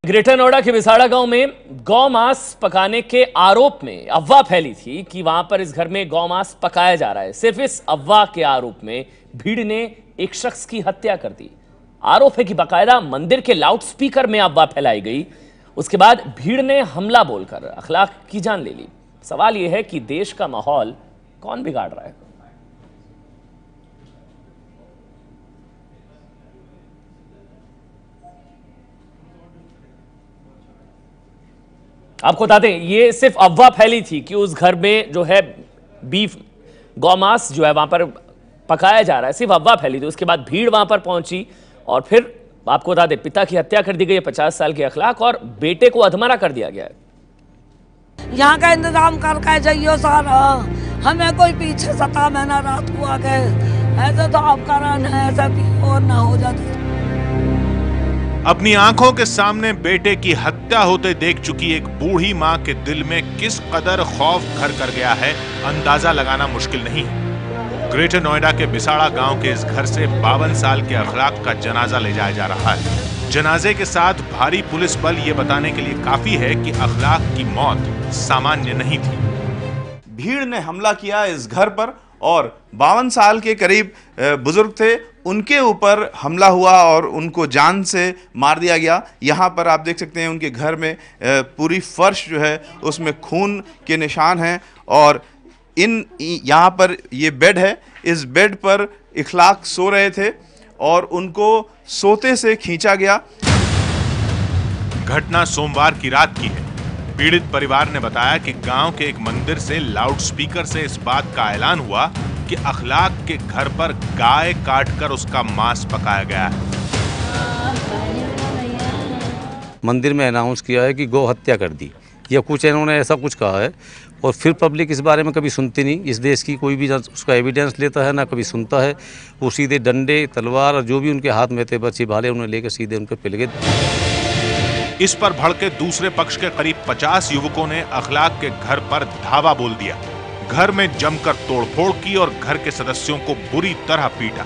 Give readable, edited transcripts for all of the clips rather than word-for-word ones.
Greater Noida के विसाड़ा गांव में गौ मांस पकाने के आरोप में अफवाह फैली थी कि वहां पर इस घर में गौ मांस पकाया जा रहा है। सिर्फ इस अफवाह के आरोप में भीड़ ने एक शख्स की हत्या कर दी। आरोप है कि बाकायदा मंदिर के लाउडस्पीकर में अफवाह फैलाई गई। उसके बाद भीड़ ने हमला बोलकर अखलाक की जान ले ली। सवाल यह है कि देश का माहौल कौन बिगाड़ रहा है? आपको बता दें, ये सिर्फ अफवाह फैली थी कि उस घर में जो है बीफ गौमांस जो है वहां पर पकाया जा रहा है। सिर्फ अफवाह फैली थी। उसके बाद भीड़ वहां पर पहुंची और फिर आपको बता दें, पिता की हत्या कर दी गई है 50 साल के अखलाक, और बेटे को अधमरा कर दिया गया है। यहाँ का इंतजाम करके जाइयो सारा, हमें कोई पीछे 7 महीना रात को आके ऐसे तो आप कारण है, ऐसा भी और ना हो जाता। अपनी आंखों के सामने बेटे की हत्या होते देख चुकी एक बूढ़ी मां के दिल में किस कदर खौफ घर कर गया है, अंदाजा लगाना मुश्किल नहीं है। ग्रेटर नोएडा के बिसाड़ा गांव के इस घर से 52 साल के अखलाक का जनाजा ले जाया जा रहा है। जनाजे के साथ भारी पुलिस बल ये बताने के लिए काफी है कि अखलाक की मौत सामान्य नहीं थी। भीड़ ने हमला किया इस घर पर और 52 साल के करीब बुजुर्ग थे, उनके ऊपर हमला हुआ और उनको जान से मार दिया गया। यहाँ पर आप देख सकते हैं उनके घर में पूरी फर्श जो है उसमें खून के निशान हैं और यहाँ पर ये बेड है, इस बेड पर इखलाक सो रहे थे और उनको सोते से खींचा गया। घटना सोमवार की रात की है। पीड़ित परिवार ने बताया कि गांव के एक मंदिर से लाउडस्पीकर से इस बात का ऐलान हुआ कि अखलाक के घर पर गाय काटकर उसका मांस पकाया गया है। मंदिर में अनाउंस किया है कि गौ हत्या कर दी या कुछ इन्होंने ऐसा कुछ कहा है और फिर पब्लिक इस बारे में कभी सुनती नहीं। इस देश की कोई भी उसका एविडेंस लेता है ना कभी सुनता है। वो सीधे डंडे तलवार और जो भी उनके हाथ में थे बच्चे भाले उन्हें लेकर सीधे उन पर पिल गए। इस पर भड़के दूसरे पक्ष के करीब 50 युवकों ने अखलाक के घर पर धावा बोल दिया। घर में जमकर तोड़फोड़ की और घर के सदस्यों को बुरी तरह पीटा।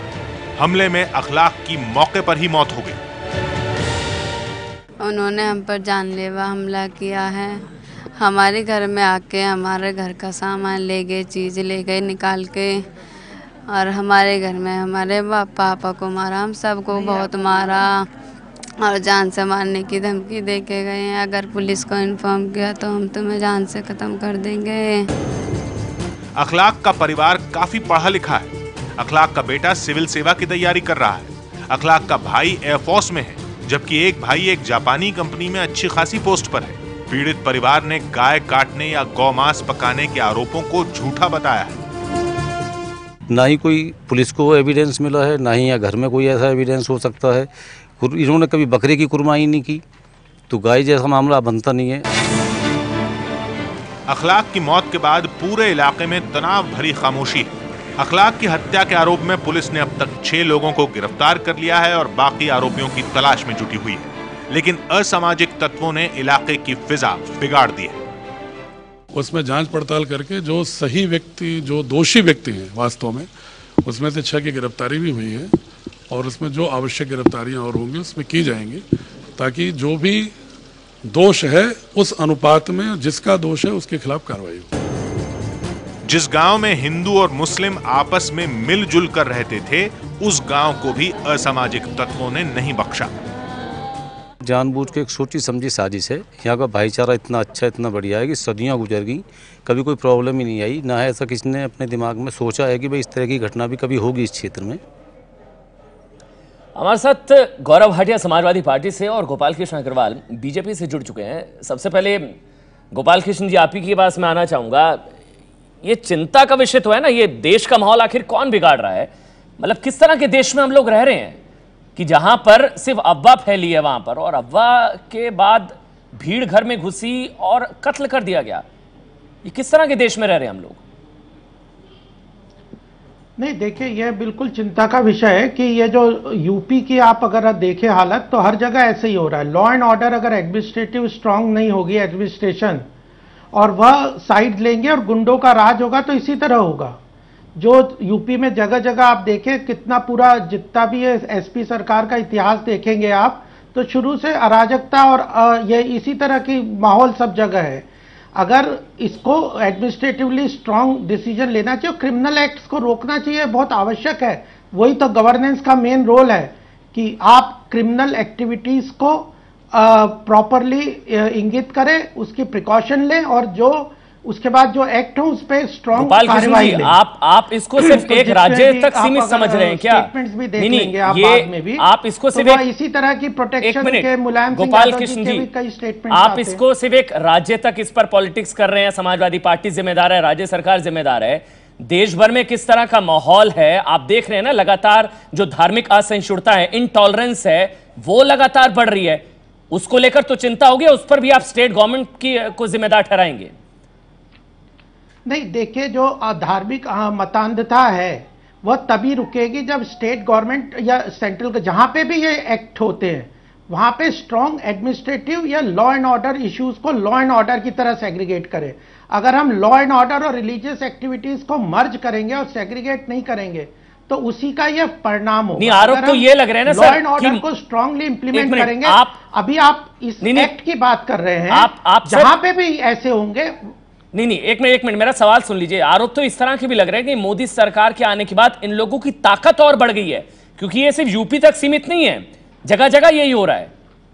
हमले में अखलाक की मौके पर ही मौत हो गई। उन्होंने हम पर जानलेवा हमला किया है। हमारे घर में आके हमारे घर का सामान ले गए, चीज़ ले गए निकाल के, और हमारे घर में हमारे पापा को मारा, हम सबको बहुत मारा और जान से मारने की धमकी दे के गए हैं। अगर पुलिस को इन्फॉर्म किया तो हम तुम्हें जान से ख़त्म कर देंगे। अखलाक का परिवार काफी पढ़ा लिखा है। अखलाक का बेटा सिविल सेवा की तैयारी कर रहा है। अखलाक का भाई एयरफोर्स में है, जबकि एक भाई एक जापानी कंपनी में अच्छी खासी पोस्ट पर है। पीड़ित परिवार ने गाय काटने या गौमांस पकाने के आरोपों को झूठा बताया है। ना ही कोई पुलिस को एविडेंस मिला है, ना ही या घर में कोई ऐसा एविडेंस हो सकता है। इन्होंने कभी बकरे की कुर्बानी नहीं की, तो गाय जैसा मामला बनता नहीं है। अखलाक की मौत के बाद पूरे इलाके में तनाव भरी खामोशी है। अखलाक की हत्या के आरोप में पुलिस ने अब तक 6 लोगों को गिरफ्तार कर लिया है और बाकी आरोपियों की तलाश में जुटी हुई है। लेकिन असामाजिक तत्वों ने इलाके की फिजा बिगाड़ दी है। उसमें जांच पड़ताल करके जो सही व्यक्ति, जो दोषी व्यक्ति हैं वास्तव में, उसमें से 6 की गिरफ्तारी भी हुई है और उसमें जो आवश्यक गिरफ्तारियां और होंगी उसमें की जाएंगी, ताकि जो भी दोष है उस अनुपात में जिसका दोष है उसके खिलाफ कार्रवाई हो। जिस गांव में हिंदू और मुस्लिम आपस में मिलजुल कर रहते थे, उस गांव को भी असामाजिक तत्वों ने नहीं बख्शा। जानबूझ के एक सोची समझी साजिश है। यहाँ का भाईचारा इतना अच्छा, इतना बढ़िया है कि सदियाँ गुजर गई, कभी कोई प्रॉब्लम ही नहीं आई। ना है ऐसा किसी ने अपने दिमाग में सोचा है कि भाई इस तरह की घटना भी कभी होगी इस क्षेत्र में। हमारे साथ गौरव भाटिया समाजवादी पार्टी से और गोपाल कृष्ण अग्रवाल बीजेपी से जुड़ चुके हैं। सबसे पहले गोपाल कृष्ण जी, आप ही के पास मैं आना चाहूंगा। ये चिंता का विषय तो है ना, ये देश का माहौल आखिर कौन बिगाड़ रहा है? मतलब किस तरह के देश में हम लोग रह रहे हैं कि जहां पर सिर्फ अफवाह फैली है वहां पर, और अफवाह के बाद भीड़ घर में घुसी और कत्ल कर दिया गया। ये किस तरह के देश में रह रहे हैं हम लोग? नहीं, देखिए, यह बिल्कुल चिंता का विषय है कि ये जो यूपी की आप अगर देखें हालत, तो हर जगह ऐसे ही हो रहा है। लॉ एंड ऑर्डर अगर एडमिनिस्ट्रेटिव स्ट्रांग नहीं होगी एडमिनिस्ट्रेशन, और वह साइड लेंगे और गुंडों का राज होगा, तो इसी तरह होगा। जो यूपी में जगह जगह आप देखें, कितना पूरा जितना भी है एसपी सरकार का इतिहास देखेंगे आप, तो शुरू से अराजकता और ये इसी तरह की माहौल सब जगह है। अगर इसको एडमिनिस्ट्रेटिवली स्ट्रांग डिसीजन लेना चाहिए, क्रिमिनल एक्ट्स को रोकना चाहिए, बहुत आवश्यक है। वही तो गवर्नेंस का मेन रोल है कि आप क्रिमिनल एक्टिविटीज को प्रॉपरली इंगित करें, उसकी प्रिकॉशन लें और जो उसके बाद जो एक्ट हो उस पर स्ट्रांग कार्रवाई लें। आप इसको सिर्फ एक राज्य तक सीमित समझ रहे हैं क्या? स्टेटमेंट्स भी देख लेंगे आप बाद में भी। आप इसको सिर्फ तो इसी तरह की प्रोटेक्शन के मुलायम सिंह गोपाल यादव कृष्ण जी के जी, भी कई स्टेटमेंट आप इसको सिर्फ एक राज्य तक इस पर पॉलिटिक्स कर रहे हैं। समाजवादी पार्टी जिम्मेदार है, राज्य सरकार जिम्मेदार है। देश भर में किस तरह का माहौल है आप देख रहे हैं ना। लगातार जो धार्मिक असहिष्णुता है, इनटॉलरेंस है, वो लगातार बढ़ रही है। उसको लेकर तो चिंता होगी, उस पर भी आप स्टेट गवर्नमेंट की को जिम्मेदार ठहराएंगे? नहीं, देखिए जो धार्मिक मतान्धता है वह तभी रुकेगी जब स्टेट गवर्नमेंट या सेंट्रल जहां पे भी ये एक्ट होते हैं वहां पे स्ट्रांग एडमिनिस्ट्रेटिव या लॉ एंड ऑर्डर इश्यूज को लॉ एंड ऑर्डर की तरह सेग्रीगेट करें। अगर हम लॉ एंड ऑर्डर और रिलीजियस एक्टिविटीज को मर्ज करेंगे और सेग्रीगेट नहीं करेंगे तो उसी का यह परिणाम होगा। नहीं, आरोप तो ये लग रहे हैं ना सर, लॉ एंड ऑर्डर को स्ट्रांगली इंप्लीमेंट करेंगे। अभी आप इस एक्ट की बात कर रहे हैं, आप जहां पे भी ऐसे होंगे। नहीं, एक मिनट मेरा सवाल सुन लीजिए। आरोप तो इस तरह के भी लग रहे हैं कि मोदी सरकार के आने के बाद इन लोगों की ताकत और बढ़ गई है, क्योंकि ये सिर्फ यूपी तक सीमित नहीं है, जगह जगह यही हो रहा है,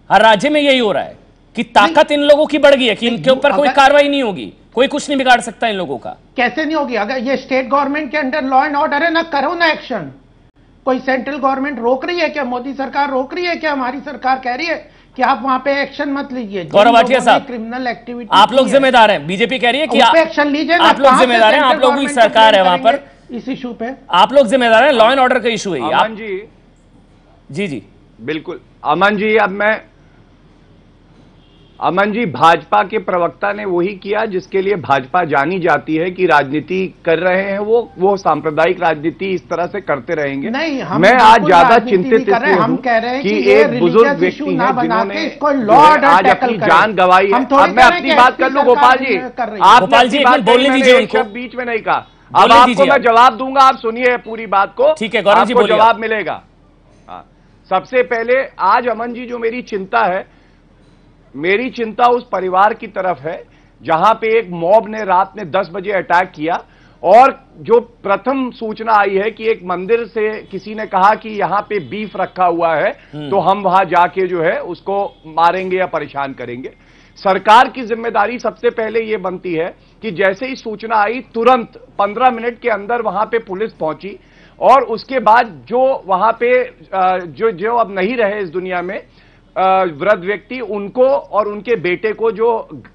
हर राज्य में यही हो रहा है कि ताकत इन लोगों की बढ़ गई है कि इनके ऊपर कोई कार्रवाई नहीं होगी, कोई कुछ नहीं बिगाड़ सकता इन लोगों का। कैसे नहीं होगी? अगर ये स्टेट गवर्नमेंट के अंडर लॉ एंड ऑर्डर है ना, करो ना एक्शन। कोई सेंट्रल गवर्नमेंट रोक रही है क्या? मोदी सरकार रोक रही है क्या? हमारी सरकार कह रही है कि आप वहां पे एक्शन मत लीजिए। गौरव भाटिया साहब, क्रिमिनल एक्टिविटी आप लोग जिम्मेदार हैं, बीजेपी कह रही है कि आप एक्शन लीजिए, आप लोग जिम्मेदार हैं, आप लोगों की सरकार है वहां पर, इस इशू पे आप लोग जिम्मेदार हैं। लॉ एंड ऑर्डर का इशू है अमन जी। जी बिल्कुल अमन जी। अमन जी, भाजपा के प्रवक्ता ने वही किया जिसके लिए भाजपा जानी जाती है कि राजनीति कर रहे हैं वो सांप्रदायिक राजनीति इस तरह से करते रहेंगे। नहीं, मैं आज ज्यादा चिंतित इसलिए हम कह रहे हैं कि एक बुजुर्ग व्यक्ति है जिन्होंने आज अपनी जान गंवाई है। अब मैं अपनी बात कर लूं गोपाल जी, आपने बात बोलने दीजिए उनको, बीच में नहीं कहा। अब आपको मैं जवाब दूंगा, आप सुनिए पूरी बात को, ठीक है गौरव जी, आपको जवाब मिलेगा। सबसे पहले आज अमन जी जो मेरी चिंता है, मेरी चिंता उस परिवार की तरफ है जहां पे एक मॉब ने रात में 10 बजे अटैक किया और जो प्रथम सूचना आई है कि एक मंदिर से किसी ने कहा कि यहां पे बीफ रखा हुआ है तो हम वहां जाके जो है उसको मारेंगे या परेशान करेंगे। सरकार की जिम्मेदारी सबसे पहले यह बनती है कि जैसे ही सूचना आई तुरंत 15 मिनट के अंदर वहां पे पुलिस पहुंची और उसके बाद जो वहां पे जो अब नहीं रहे इस दुनिया में वृद्ध व्यक्ति, उनको और उनके बेटे को जो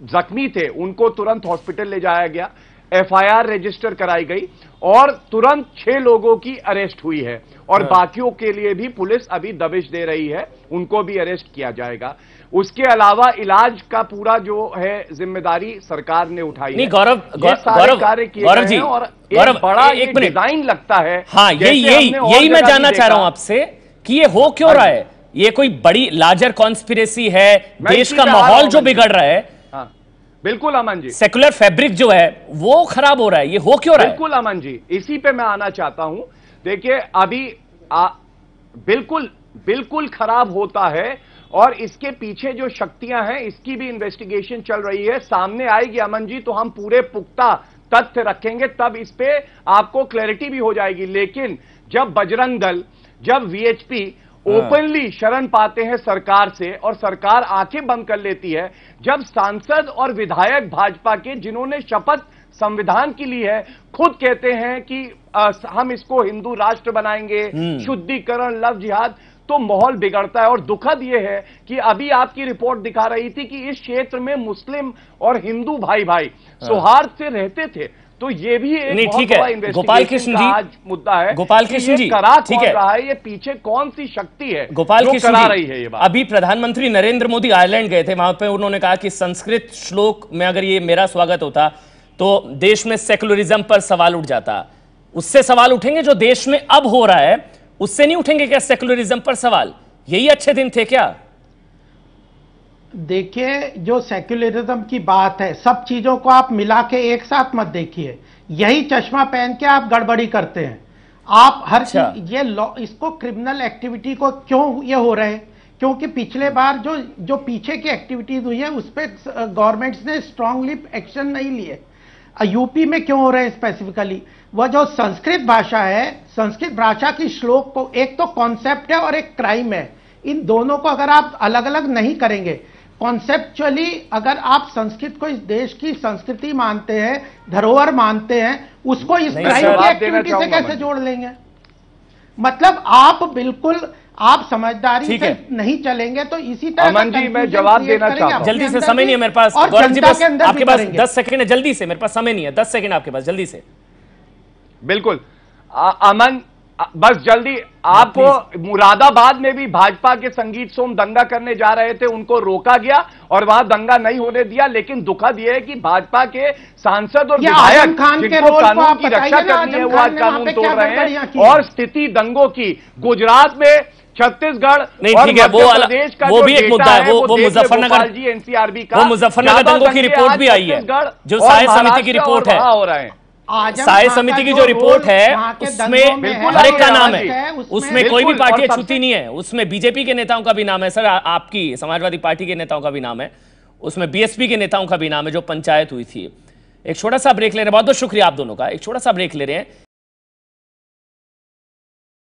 जख्मी थे उनको तुरंत हॉस्पिटल ले जाया गया, एफआईआर रजिस्टर कराई गई और तुरंत 6 लोगों की अरेस्ट हुई है और बाकियों के लिए भी पुलिस अभी दबिश दे रही है, उनको भी अरेस्ट किया जाएगा। उसके अलावा इलाज का पूरा जो है जिम्मेदारी सरकार ने उठाई है। गौरव कार्य किए गए हैं और एक बड़ा एक डिजाइन लगता है। हाँ, यही मैं जानना चाह रहा हूं आपसे कि ये हो क्यों रहा है? ये कोई बड़ी लार्जर कॉन्स्पिरेसी है? देश का माहौल जो बिगड़ रहा है, हाँ, बिल्कुल अमन जी, सेकुलर फैब्रिक जो है वो खराब हो रहा है, ये हो क्यों रहा है? बिल्कुल अमन जी, इसी पे मैं आना चाहता हूं। देखिए अभी बिल्कुल खराब होता है और इसके पीछे जो शक्तियां हैं इसकी भी इन्वेस्टिगेशन चल रही है, सामने आएगी अमन जी तो हम पूरे पुख्ता तथ्य रखेंगे, तब इस पे आपको क्लैरिटी भी हो जाएगी। लेकिन जब बजरंग दल, जब वीएचपी ओपनली शरण पाते हैं सरकार से और सरकार आंखें बंद कर लेती है, जब सांसद और विधायक भाजपा के जिन्होंने शपथ संविधान की ली है खुद कहते हैं कि हम इसको हिंदू राष्ट्र बनाएंगे, शुद्धिकरण, लव जिहाद, तो माहौल बिगड़ता है। और दुखद यह है कि अभी आपकी रिपोर्ट दिखा रही थी कि इस क्षेत्र में मुस्लिम और हिंदू भाई भाई सौहार्द से रहते थे, तो ये भी एक बहुत बड़ा इन्वेस्टिगेशन का आज मुद्दा है। गोपाल कृष्ण जी, ठीक है, ये पीछे कौन सी शक्ति है गोपाल कृष्ण करा रही है ये बात? अभी प्रधानमंत्री नरेंद्र मोदी आयरलैंड गए थे, वहां पे उन्होंने कहा कि संस्कृत श्लोक में अगर ये मेरा स्वागत होता तो देश में सेकुलरिज्म पर सवाल उठ जाता। उससे सवाल उठेंगे जो देश में अब हो रहा है, उससे नहीं उठेंगे क्या सेकुलरिज्म पर सवाल? यही अच्छे दिन थे क्या? देखिए, जो सेक्युलरिज्म की बात है, सब चीजों को आप मिला के एक साथ मत देखिए। यही चश्मा पहन के आप गड़बड़ी करते हैं। आप हर चीज ये इसको क्रिमिनल एक्टिविटी को क्यों ये हो रहे हैं? क्योंकि पिछले बार जो पीछे की एक्टिविटीज हुई है उस पर गवर्नमेंट्स ने स्ट्रांगली एक्शन नहीं लिए। यूपी में क्यों हो रहे हैं स्पेसिफिकली, वह जो संस्कृत भाषा है, संस्कृत भाषा की श्लोक को, एक तो कॉन्सेप्ट है और एक क्राइम है, इन दोनों को अगर आप अलग अलग नहीं करेंगे, कॉन्सेप्चुअली अगर आप संस्कृत को इस देश की संस्कृति मानते हैं, धरोहर मानते हैं, उसको इस क्राइम की एक्टिविटी से कैसे जोड़ लेंगे? मतलब आप समझदारी से नहीं चलेंगे तो इसी तरह अमन जी मैं जवाब देना चाहता हूं। जल्दी से, समय नहीं है मेरे पास, गौरव जी बस आपके पास 10 सेकंड है, जल्दी से, मेरे पास समय नहीं है, 10 सेकंड आपके पास, जल्दी से। बिल्कुल अमन, बस जल्दी, आपको मुरादाबाद में भी भाजपा के संगीत सोम दंगा करने जा रहे थे, उनको रोका गया और वहां दंगा नहीं होने दिया। लेकिन दुखद यह है कि भाजपा के सांसद और विधायक जिनको कानून की रक्षा करनी है वो आज कानून तोड़ रहे हैं। और स्थिति दंगों की गुजरात में, छत्तीसगढ़ नहीं, ठीक है, वो भी एक मुद्दा है, वो मुजफ्फरनगर जी एनसीआरबी का, वो मुजफ्फरनगर दंगों की रिपोर्ट भी आई है, जो सहायक समिति की रिपोर्ट है, हो रहा है सहायक समिति की जो रिपोर्ट है उसमें हर एक का नाम है, उसमें कोई भी पार्टी छूती नहीं है, उसमें बीजेपी के नेताओं का भी नाम है सर, आपकी समाजवादी पार्टी के नेताओं का भी नाम है, उसमें बीएसपी के नेताओं का भी नाम है, जो पंचायत हुई थी। एक छोटा सा ब्रेक ले रहे हैं, बहुत बहुत शुक्रिया आप दोनों का, एक छोटा सा ब्रेक ले रहे हैं।